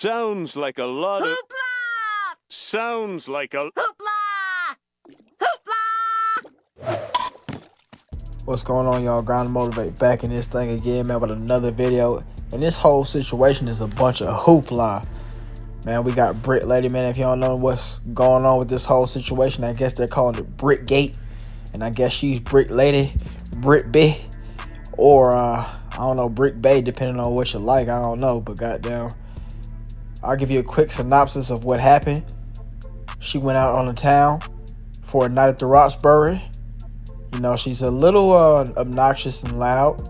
Sounds like a lot of... Hoopla! Sounds like a... Hoopla! Hoopla! What's going on, y'all? Grind to Motivate back in this thing again, man, with another video. And this whole situation is a bunch of hoopla. Man, we got Brick Lady, man. If you don't know what's going on with this whole situation, I guess they're calling it Brick Gate. And I guess she's Brick Lady, Brick B, or I don't know, Brick Bay, depending on what you like. I don't know, but goddamn, I'll give you a quick synopsis of what happened. She went out on the town for a night at the Roxbury. You know, she's a little obnoxious and loud.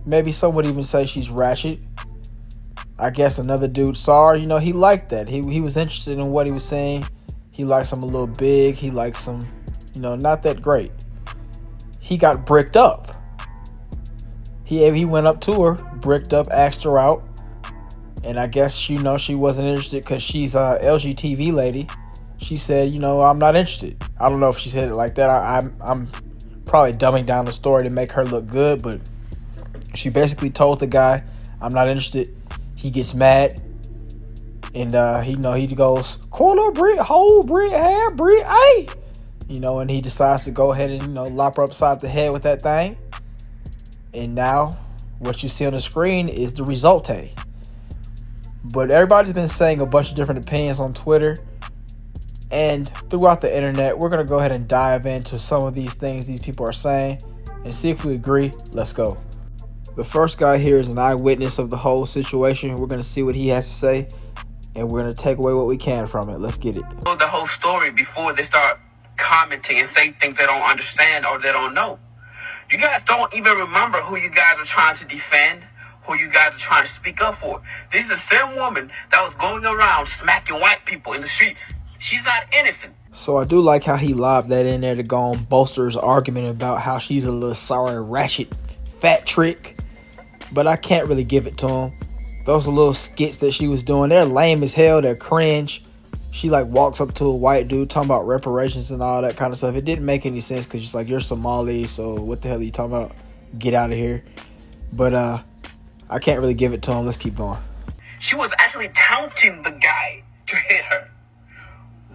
Maybe some would even say she's ratchet. I guess another dude saw her. You know, he liked that. He was interested in what he was saying. He likes him a little big. He likes him, you know, not that great. He got bricked up. He went up to her, bricked up, asked her out. And I guess, you know, she wasn't interested because she's a LGTV lady. She said, you know, I'm not interested. I don't know if she said it like that. I'm probably dumbing down the story to make her look good, but she basically told the guy, I'm not interested. He gets mad, and he goes, quarter brick, whole brick, half brick, hey, you know, and he decides to go ahead and, you know, lop her upside the head with that thing. And now what you see on the screen is the result. But everybody's been saying a bunch of different opinions on Twitter and throughout the internet. We're going to go ahead and dive into some of these things these people are saying and see if we agree. Let's go. The first guy here is an eyewitness of the whole situation. We're going to see what he has to say, and we're going to take away what we can from it. Let's get it. The whole story before they start commenting and say things they don't understand or they don't know. You guys don't even remember who you guys are trying to defend, who you guys are trying to speak up for. This is the same woman that was going around smacking white people in the streets. She's not innocent. So I do like how he lobbed that in there to go on bolster his argument about how she's a little sorry, ratchet, fat trick. But I can't really give it to him. Those little skits that she was doing, they're lame as hell. They're cringe. She like walks up to a white dude talking about reparations and all that kind of stuff. It didn't make any sense because she's like, you're Somali, so what the hell are you talking about? Get out of here. But I can't really give it to him. Let's keep going. She was actually taunting the guy to hit her.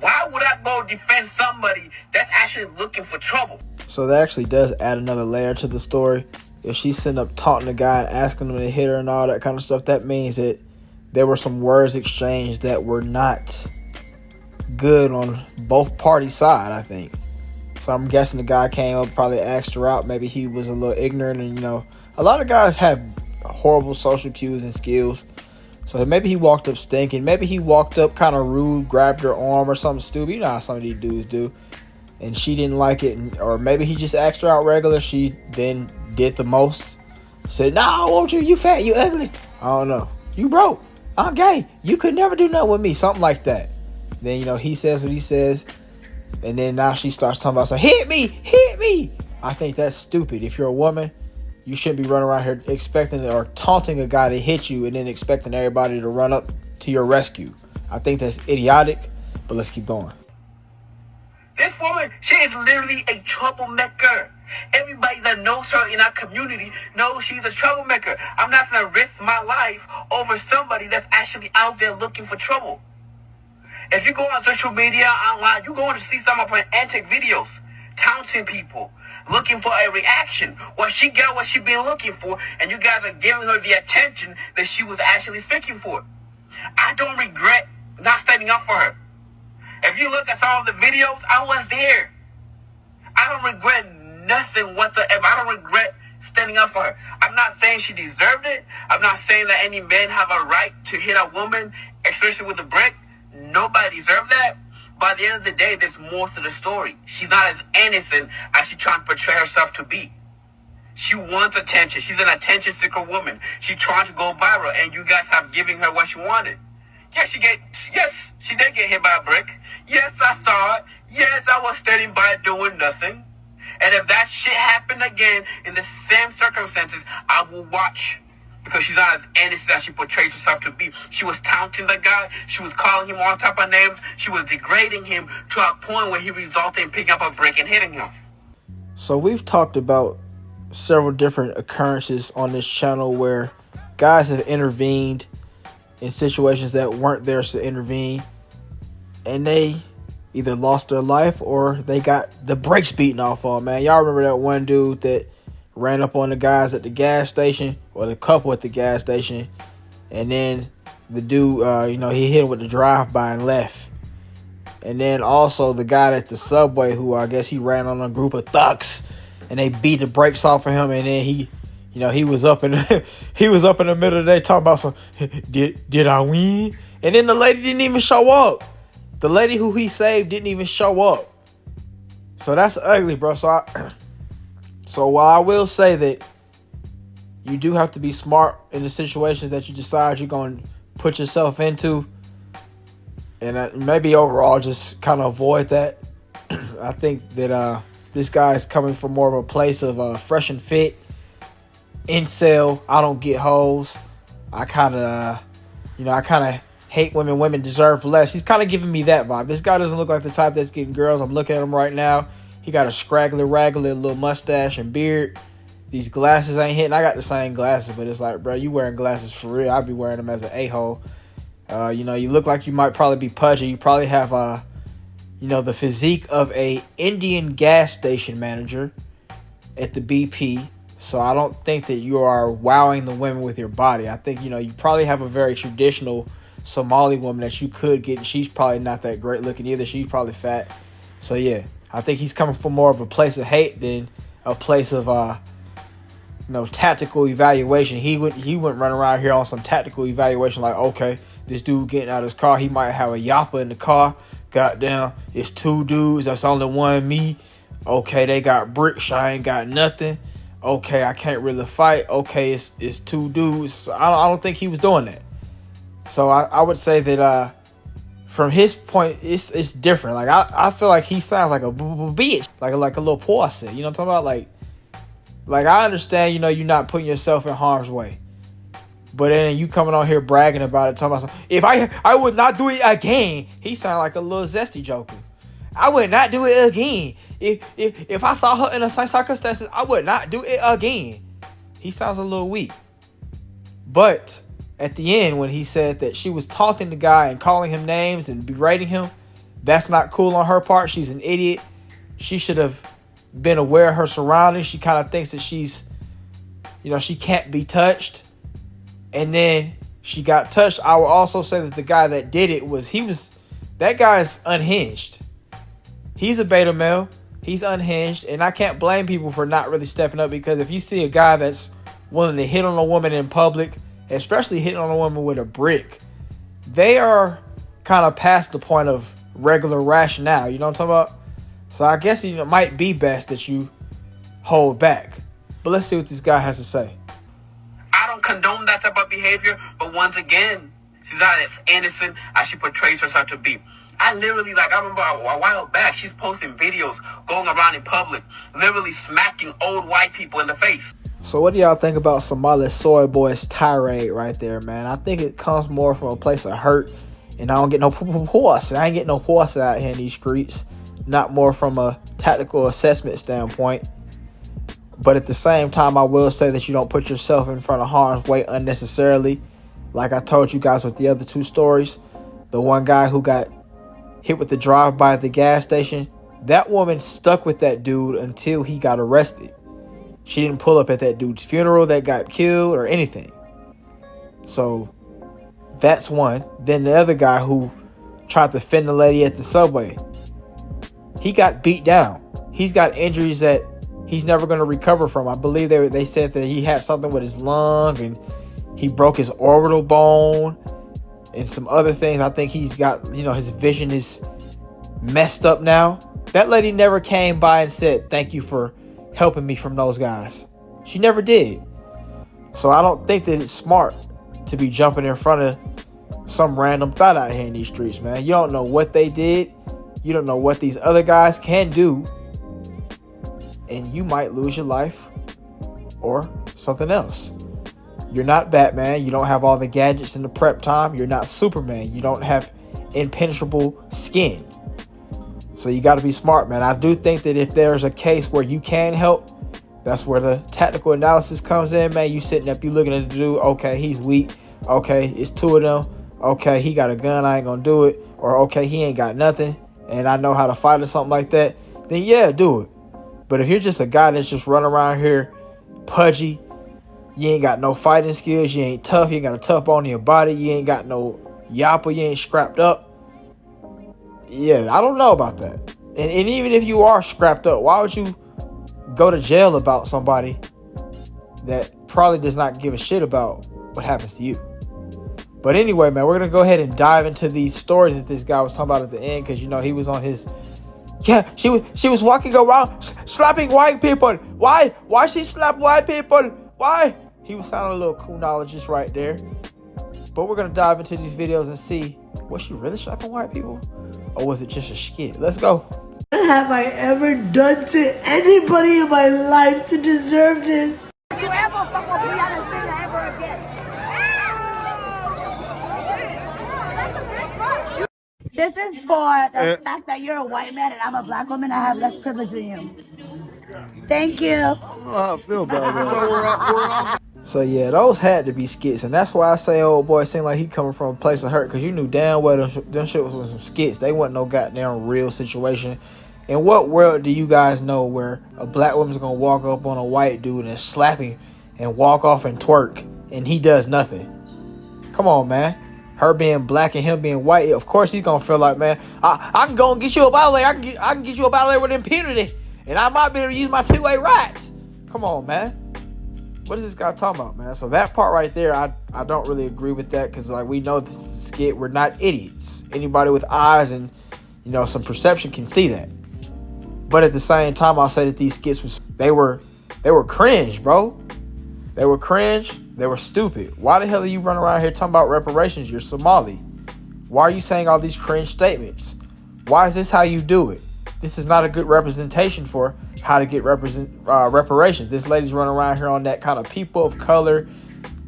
Why would I go defend somebody that's actually looking for trouble? So that actually does add another layer to the story. If she's sitting up taunting the guy and asking him to hit her and all that kind of stuff, that means that there were some words exchanged that were not good on both parties' side, I think. So I'm guessing the guy came up, probably asked her out. Maybe he was a little ignorant, and, you know, a lot of guys have horrible social cues and skills. So maybe he walked up stinking. Maybe he walked up kind of rude, grabbed her arm or something stupid. You know how some of these dudes do. And she didn't like it. Or maybe he just asked her out regular. She then did the most. Said, nah, won't you? You fat, you ugly. I don't know. You broke. I'm gay. You could never do nothing with me. Something like that. Then, you know, he says what he says. And then now she starts talking about, so hit me, hit me. I think that's stupid. If you're a woman, you shouldn't be running around here expecting or taunting a guy to hit you and then expecting everybody to run up to your rescue. I think that's idiotic, but let's keep going. This woman, she is literally a troublemaker. Everybody that knows her in our community knows she's a troublemaker. I'm not going to risk my life over somebody that's actually out there looking for trouble. If you go on social media, online, you're going to see some of her antic videos, taunting people, looking for a reaction. Well, she got what she been looking for, and you guys are giving her the attention that she was actually seeking for. I don't regret not standing up for her. If you look at some of the videos, I was there. I don't regret nothing whatsoever. I don't regret standing up for her. I'm not saying she deserved it. I'm not saying that any men have a right to hit a woman, especially with a brick. Nobody deserves that. By the end of the day, there's more to the story. She's not as innocent as she's trying to portray herself to be. She wants attention. She's an attention-seeker woman. She's trying to go viral, and you guys have given her what she wanted. Yes, she did get hit by a brick. Yes, I saw it. Yes, I was standing by doing nothing. And if that shit happened again in the same circumstances, I will watch. Because she's not as innocent as she portrays herself to be. She was taunting the guy. She was calling him all type of names. She was degrading him to a point where he resulted in picking up a brick and hitting him. So we've talked about several different occurrences on this channel where guys have intervened in situations that weren't theirs to intervene, and they either lost their life or they got the brakes beaten off on, man. Y'all remember that one dude that ran up on the guys at the gas station, or the couple at the gas station, and then the dude, he hit him with the drive-by and left. And then also the guy at the subway who I guess he ran on a group of thugs and they beat the brakes off of him, and then he was up in he was up in the middle of the day talking about some did I win? And then the lady didn't even show up. The lady who he saved didn't even show up. So that's ugly, bro. So while I will say that you do have to be smart in the situations that you decide you're going to put yourself into, and maybe overall just kind of avoid that. I think that this guy is coming from more of a place of fresh and fit, incel, I don't get hoes. I kind of hate women. Women deserve less. He's kind of giving me that vibe. This guy doesn't look like the type that's getting girls. I'm looking at him right now. He got a scraggly, raggly little mustache and beard. These glasses ain't hitting. I got the same glasses, but it's like, bro, you wearing glasses for real. I'd be wearing them as an a-hole. You look like you might probably be pudgy. You probably have, the physique of a Indian gas station manager at the BP. So I don't think that you are wowing the women with your body. I think, you probably have a very traditional Somali woman that you could get, and she's probably not that great looking either. She's probably fat. So, yeah, I think he's coming from more of a place of hate than a place of, tactical evaluation. He wouldn't run around here on some tactical evaluation like, okay, this dude getting out of his car, he might have a yapper in the car. Goddamn, it's two dudes. That's only one me. Okay, they got bricks. I ain't got nothing. Okay, I can't really fight. Okay, it's two dudes. So I don't think he was doing that. So I would say that from his point, it's different. Like I feel like he sounds like a bitch, like a little pussy. You know what I'm talking about? Like I understand. You're not putting yourself in harm's way. But then you coming on here bragging about it, talking about something. If I would not do it again. He sounded like a little zesty joker. I would not do it again. If I saw her in the same circumstances, I would not do it again. He sounds a little weak. But at the end, when he said that she was taunting the guy and calling him names and berating him, that's not cool on her part. She's an idiot. She should have been aware of her surroundings. She kind of thinks that she's, she can't be touched. And then she got touched. I will also say that the guy that did it that guy's unhinged. He's a beta male. He's unhinged. And I can't blame people for not really stepping up, because if you see a guy that's willing to hit on a woman in public, especially hitting on a woman with a brick, they are kind of past the point of regular rationale. You know what I'm talking about? So I guess it might be best that you hold back. But let's see what this guy has to say. I don't condone that type of behavior, but once again, she's not as innocent as she portrays herself to be. I remember a while back, she's posting videos going around in public, literally smacking old white people in the face. So what do y'all think about Somali Soy Boy's tirade right there, man? I think it comes more from a place of hurt, and I don't get no horse. I ain't getting no horse out here in these streets. Not more from a tactical assessment standpoint. But at the same time, I will say that you don't put yourself in front of harm's way unnecessarily. Like I told you guys with the other two stories, the one guy who got hit with the drive-by at the gas station, that woman stuck with that dude until he got arrested. She didn't pull up at that dude's funeral that got killed or anything. So that's one. Then the other guy who tried to fend the lady at the subway, he got beat down. He's got injuries that he's never going to recover from. I believe they said that he had something with his lung and he broke his orbital bone and some other things. I think he's got, his vision is messed up now. That lady never came by and said, thank you for helping me from those guys. She never did. So I don't think that it's smart to be jumping in front of some random thought out here in these streets, man. You don't know what they did. You don't know what these other guys can do. And you might lose your life or something else. You're not Batman. You don't have all the gadgets in the prep time. You're not Superman. You don't have impenetrable skin. So you got to be smart, man. I do think that if there's a case where you can help, that's where the tactical analysis comes in, man. You sitting up, you looking at the dude, okay, he's weak. Okay, it's two of them. Okay, he got a gun, I ain't gonna do it. Or okay, he ain't got nothing and I know how to fight or something like that, then yeah, do it. But if you're just a guy that's just running around here pudgy, you ain't got no fighting skills, you ain't tough, you ain't got a tough bone in your body, you ain't got no yappa, you ain't scrapped up. Yeah, I don't know about that. And even if you are scrapped up, why would you go to jail about somebody that probably does not give a shit about what happens to you? But anyway, man, we're going to go ahead and dive into these stories that this guy was talking about at the end. Because, you know, he was on his... Yeah, she was walking around slapping white people. Why? Why she slap white people? Why? He was sounding a little coolnologist right there. But we're going to dive into these videos and see, was she really slapping white people? Or was it just a skit? Let's go. What have I ever done to anybody in my life to deserve this? Don't you ever fuck with Brianna Taylor ever again. This is for the fact that you're a white man and I'm a black woman. I have less privilege than you. Thank you. I feel bad. So yeah, those had to be skits, and that's why I say old boy seemed like he coming from a place of hurt, because you knew damn well them shit was some skits. They wasn't no goddamn real situation. In what world do you guys know where a black woman's gonna walk up on a white dude and slap him and walk off and twerk and he does nothing? Come on, man. Her being black and him being white, of course he's gonna feel like, man, I can go and get you up out of there. I can get you up out of there with impunity, and I might be able to use my two-way rights. Come on, man. What is this guy talking about, man? So that part right there, I don't really agree with that, because like we know this is a skit. We're not idiots. Anybody with eyes and, you know, some perception can see that. But at the same time, I'll say that these skits they were cringe, bro. They were cringe. They were stupid. Why the hell are you running around here talking about reparations? You're Somali. Why are you saying all these cringe statements? Why is this how you do it? This is not a good representation for how to get reparations. This lady's running around here on that kind of people of color,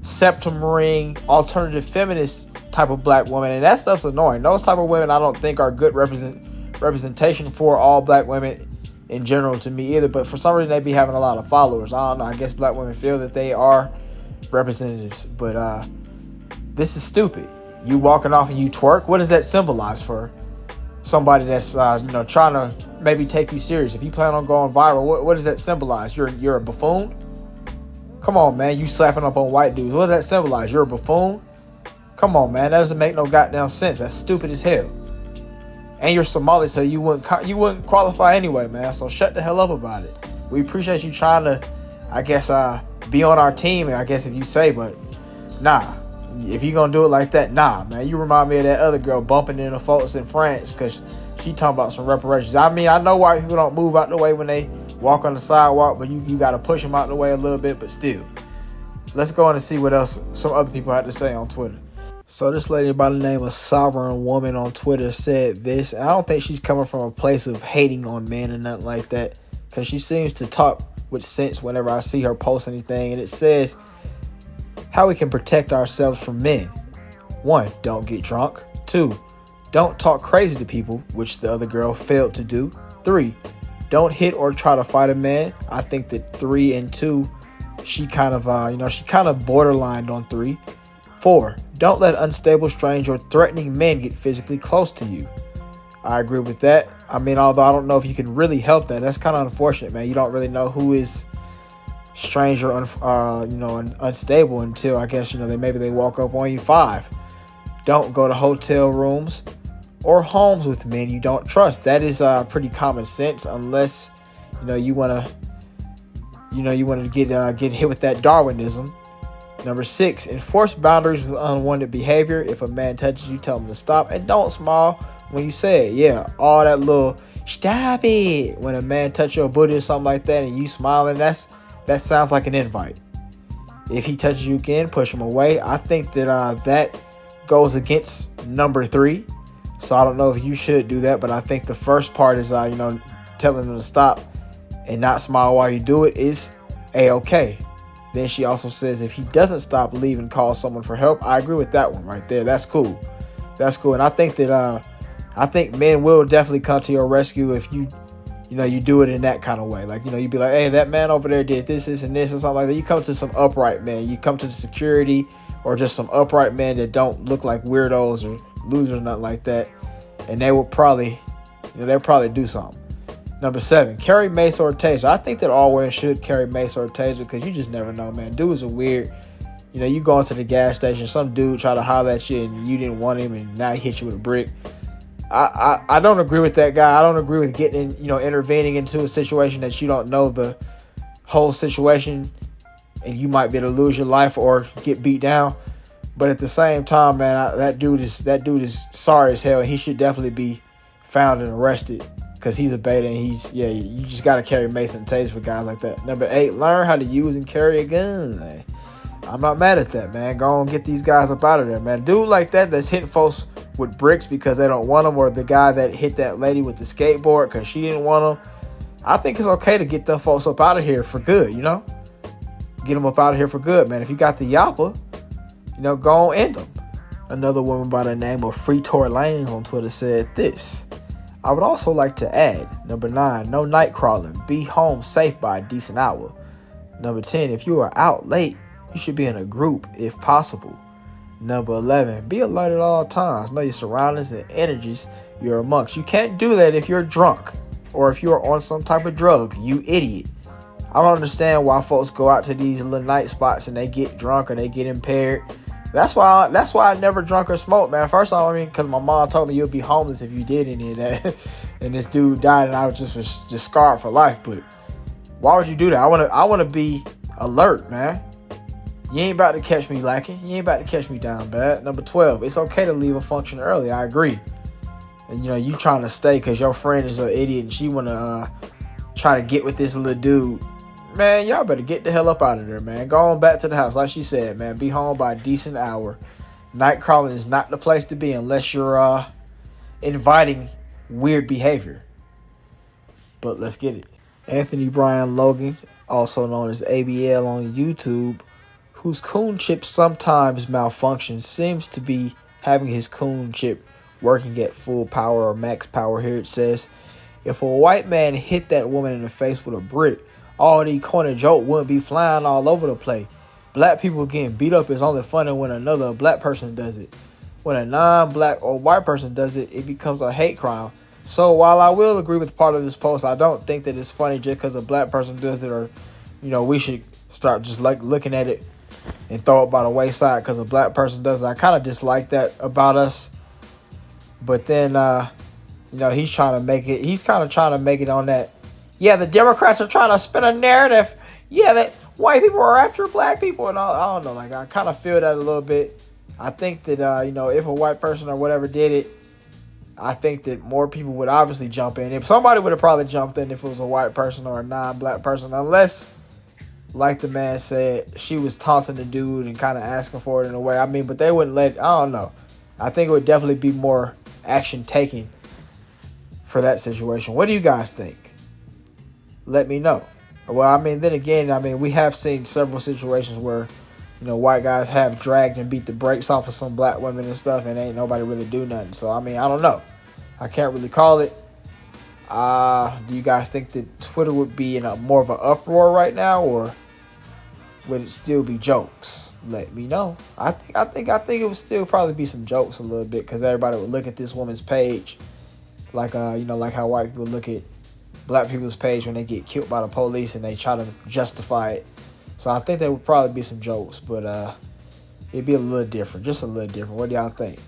septum ring, alternative feminist type of black woman. And that stuff's annoying. Those type of women I don't think are good representation for all black women in general to me either. But for some reason they be having a lot of followers. I don't know. I guess black women feel that they are representatives. But this is stupid. You walking off and you twerk. What does that symbolize for somebody that's trying to maybe take you serious? If you plan on going viral, what does that symbolize? You're a buffoon? Come on, man. You slapping up on white dudes. What does that symbolize? You're a buffoon? Come on, man. That doesn't make no goddamn sense. That's stupid as hell. And you're Somali, so you wouldn't qualify anyway, man. So shut the hell up about it. We appreciate you trying to, I guess, be on our team, I guess, if you say, but nah. If you're going to do it like that, nah, man. You remind me of that other girl bumping into folks in France because she talking about some reparations. I mean, I know white people don't move out the way when they walk on the sidewalk, but you got to push them out the way a little bit, but still. Let's go on and see what else some other people had to say on Twitter. So this lady by the name of Sovereign Woman on Twitter said this. And I don't think she's coming from a place of hating on men and nothing like that, because she seems to talk with sense whenever I see her post anything. And it says how we can protect ourselves from men. 1, don't get drunk. 2, don't talk crazy to people, which the other girl failed to do. 3, don't hit or try to fight a man. I think that 3 and 2, she kind of borderlined on 3. 4, don't let unstable, strange, or threatening men get physically close to you. I agree with that. I mean, although I don't know if you can really help that. That's kind of unfortunate, man. You don't really know who is strange or unstable until, I guess, they walk up on you. 5, don't go to hotel rooms or homes with men you don't trust. That is pretty common sense, unless you want to get hit with that Darwinism. Number 6, enforce boundaries with unwanted behavior. If a man touches you, tell him to stop, and don't smile when you say it. Yeah, all that little stop it when a man touches your booty or something like that and you smiling, that sounds like an invite. If he touches you again, push him away. I think that that goes against number 3. So I don't know if you should do that, but I think the first part is telling him to stop and not smile while you do it is A-okay. Then she also says if he doesn't stop, leave and call someone for help. I agree with that one right there. That's cool. And I think that I think men will definitely come to your rescue if you do it in that kind of way. Like, you'd be like, hey, that man over there did this, and this, or something like that. You come to some upright man. You come to the security or just some upright men that don't look like weirdos or losers or nothing like that. And they will probably, they'll probably do something. Number 7, carry mace or taser. I think that all women should carry mace or taser because you just never know, man. Dudes are weird. You go into the gas station, some dude try to holler at you and you didn't want him and now he hit you with a brick. I don't agree with that guy. I don't agree with getting intervening into a situation that you don't know the whole situation and you might be able to lose your life or get beat down. But at the same time, man, that dude is sorry as hell. And he should definitely be found and arrested because he's a beta and you just got to carry mace and taser for guys like that. Number 8, learn how to use and carry a gun. I'm not mad at that, man. Go and get these guys up out of there, man. Dude like that's hitting folks with bricks because they don't want them, or the guy that hit that lady with the skateboard because she didn't want them. I think it's okay to get them folks up out of here for good, Get them up out of here for good, man. If you got the yappa, go on end them. Another woman by the name of Free Tory Lanez on Twitter said this. I would also like to add, number 9, no night crawling. Be home safe by a decent hour. Number 10, if you are out late, you should be in a group if possible. Number 11, be alert at all times. Know your surroundings and energies you're amongst. You can't do that if you're drunk or if you're on some type of drug, you idiot. I don't understand why folks go out to these little night spots and they get drunk or they get impaired. That's why I never drunk or smoked, man. First of all, because my mom told me you'll be homeless if you did any of that. And this dude died and I was just scarred for life. But why would you do that? I wanna be alert, man. You ain't about to catch me lacking. You ain't about to catch me down bad. Number 12, it's okay to leave a function early. I agree. And you trying to stay because your friend is an idiot and she want to try to get with this little dude. Man, y'all better get the hell up out of there, man. Go on back to the house. Like she said, man, be home by a decent hour. Night crawling is not the place to be unless you're inviting weird behavior. But let's get it. Anthony Brian Logan, also known as ABL on YouTube, whose coon chip sometimes malfunctions, seems to be having his coon chip working at full power or max power. Here it says, if a white man hit that woman in the face with a brick, all the corny joke wouldn't be flying all over the place. Black people getting beat up is only funny when another black person does it. When a non-black or white person does it, it becomes a hate crime. So while I will agree with part of this post, I don't think that it's funny just because a black person does it, or we should start just like looking at it and throw it by the wayside because a black person does it. I kind of dislike that about us. But then, he's trying to make it. He's kind of trying to make it on that. Yeah, the Democrats are trying to spin a narrative. Yeah, that white people are after black people, and I don't know. Like, I kind of feel that a little bit. I think that if a white person or whatever did it, I think that more people would obviously jump in. If somebody would have probably jumped in if it was a white person or a non-black person, unless, like the man said, she was taunting the dude and kind of asking for it in a way. But they wouldn't let. I don't know. I think it would definitely be more action taken for that situation. What do you guys think? Let me know. Well, then again, we have seen several situations where, white guys have dragged and beat the brakes off of some black women and stuff, and ain't nobody really do nothing. So, I don't know. I can't really call it. Do you guys think that Twitter would be in a more of an uproar right now, or would it still be jokes? Let me know. I think it would still probably be some jokes a little bit because everybody would look at this woman's page like like how white people look at black people's page when they get killed by the police and they try to justify it. So I think there would probably be some jokes, but it'd be a little different, just a little different. What do y'all think?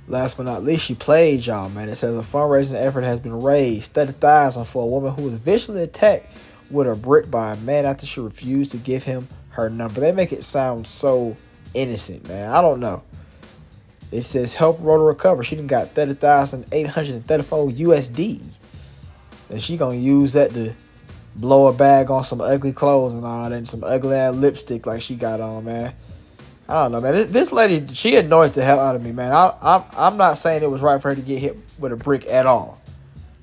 Last but not least, she played y'all, man. It says a fundraising effort has been raised, $30,000 for a woman who was vicious attacked with a brick by a man after she refused to give him her number. They make it sound so innocent, man. I don't know. It says help Rhoda recover. She done got 30,834 USD. And she gonna use that to blow a bag on some ugly clothes and all that, and some ugly ass lipstick like she got on, man. I don't know, man. This lady, she annoys the hell out of me, man. I'm not saying it was right for her to get hit with a brick at all.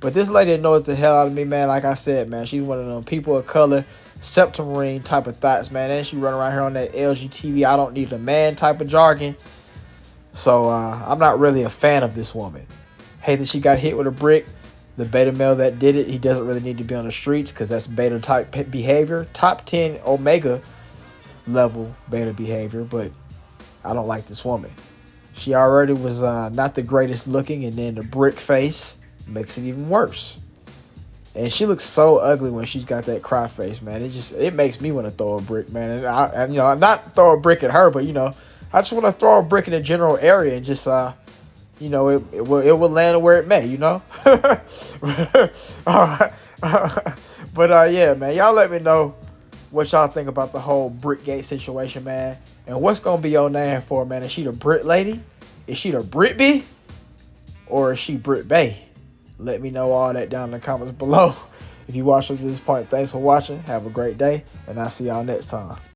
But this lady annoys the hell out of me, man. Like I said, man, she's one of them people of color, septumarine type of thoughts, man. And she run around here on that LGTV, I don't need a man type of jargon. So I'm not really a fan of this woman. Hate that she got hit with a brick. The beta male that did it, he doesn't really need to be on the streets because that's beta type behavior. Top 10 omega level beta behavior. But I don't like this woman. She already was not the greatest looking, and then the brick face makes it even worse. And she looks so ugly when she's got that cry face, man. It makes me want to throw a brick, man. And I'm not throw a brick at her, but I just want to throw a brick in a general area and just it will land where it may, All right. But yeah, man, y'all let me know what y'all think about the whole Brickgate situation, man. And what's gonna be your name for, man? Is she the Brit lady? Is she the Brit B? Or is she Brit Bay? Let me know all that down in the comments below. If you watched up to this point, thanks for watching. Have a great day, and I'll see y'all next time.